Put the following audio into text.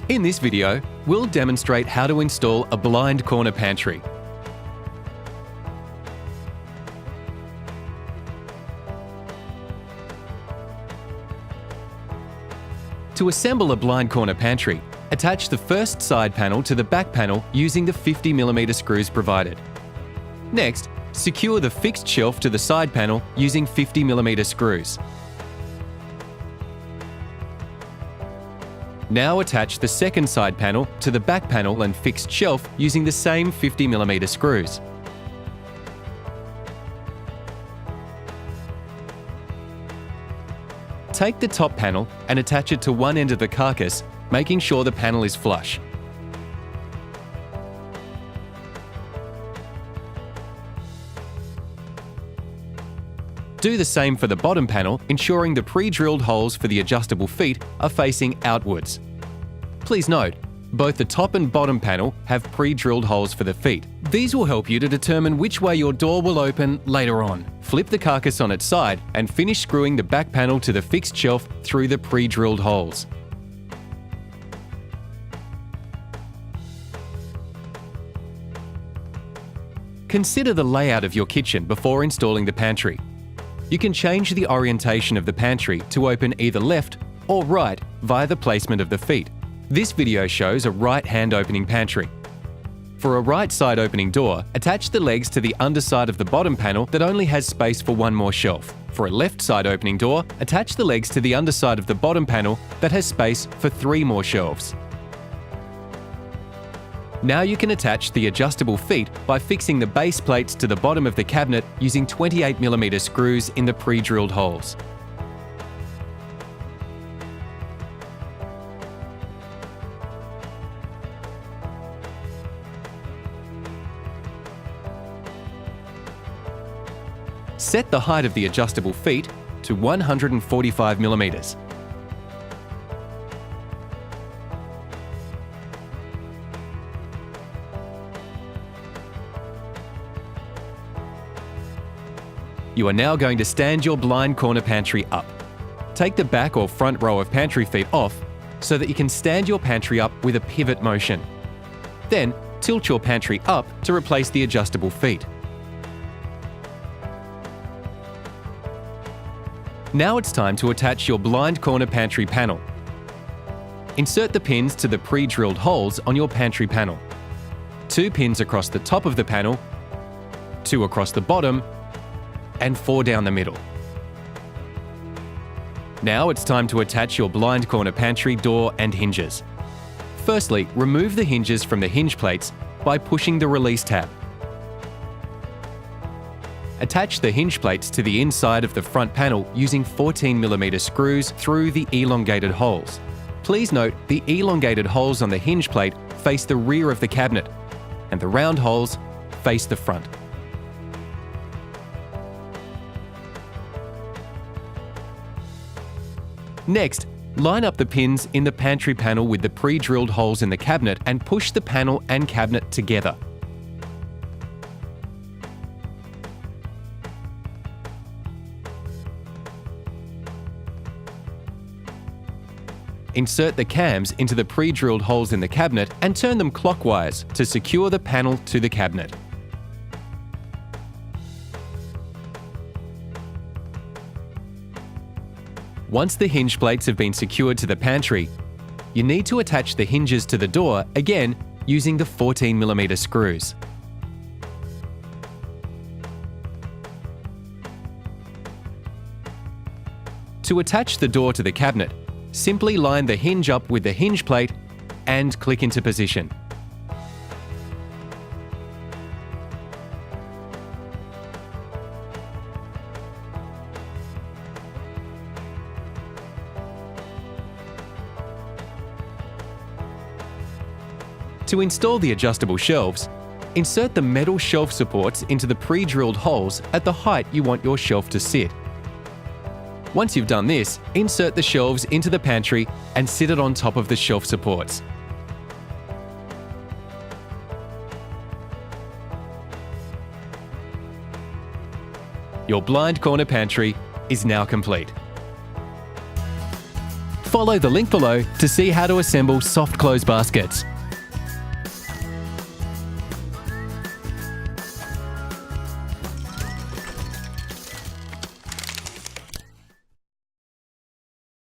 In this video, we'll demonstrate how to install a blind corner pantry. To assemble a blind corner pantry, attach the first side panel to the back panel using the 50mm screws provided. Next, secure the fixed shelf to the side panel using 50mm screws. Now attach the second side panel to the back panel and fixed shelf using the same 50mm screws. Take the top panel and attach it to one end of the carcass, making sure the panel is flush. Do the same for the bottom panel, ensuring the pre-drilled holes for the adjustable feet are facing outwards. Please note, both the top and bottom panel have pre-drilled holes for the feet. These will help you to determine which way your door will open later on. Flip the carcass on its side and finish screwing the back panel to the fixed shelf through the pre-drilled holes. Consider the layout of your kitchen before installing the pantry. You can change the orientation of the pantry to open either left or right via the placement of the feet. This video shows a right-hand opening pantry. For a right side opening door, attach the legs to the underside of the bottom panel that only has space for one more shelf. For a left side opening door, attach the legs to the underside of the bottom panel that has space for 3 more shelves. Now you can attach the adjustable feet by fixing the base plates to the bottom of the cabinet using 28mm screws in the pre-drilled holes. Set the height of the adjustable feet to 145mm. You are now going to stand your blind corner pantry up. Take the back or front row of pantry feet off so that you can stand your pantry up with a pivot motion. Then, tilt your pantry up to replace the adjustable feet. Now it's time to attach your blind corner pantry panel. Insert the pins to the pre-drilled holes on your pantry panel. 2 pins across the top of the panel, 2 across the bottom, and 4 down the middle. Now it's time to attach your blind corner pantry door and hinges. Firstly, remove the hinges from the hinge plates by pushing the release tab. Attach the hinge plates to the inside of the front panel using 14mm screws through the elongated holes. Please note the elongated holes on the hinge plate face the rear of the cabinet, and the round holes face the front. Next, line up the pins in the pantry panel with the pre-drilled holes in the cabinet and push the panel and cabinet together. Insert the cams into the pre-drilled holes in the cabinet and turn them clockwise to secure the panel to the cabinet. Once the hinge plates have been secured to the pantry, you need to attach the hinges to the door again using the 14mm screws. To attach the door to the cabinet, simply line the hinge up with the hinge plate and click into position. To install the adjustable shelves, insert the metal shelf supports into the pre-drilled holes at the height you want your shelf to sit. Once you've done this, insert the shelves into the pantry and sit it on top of the shelf supports. Your blind corner pantry is now complete. Follow the link below to see how to assemble soft close baskets.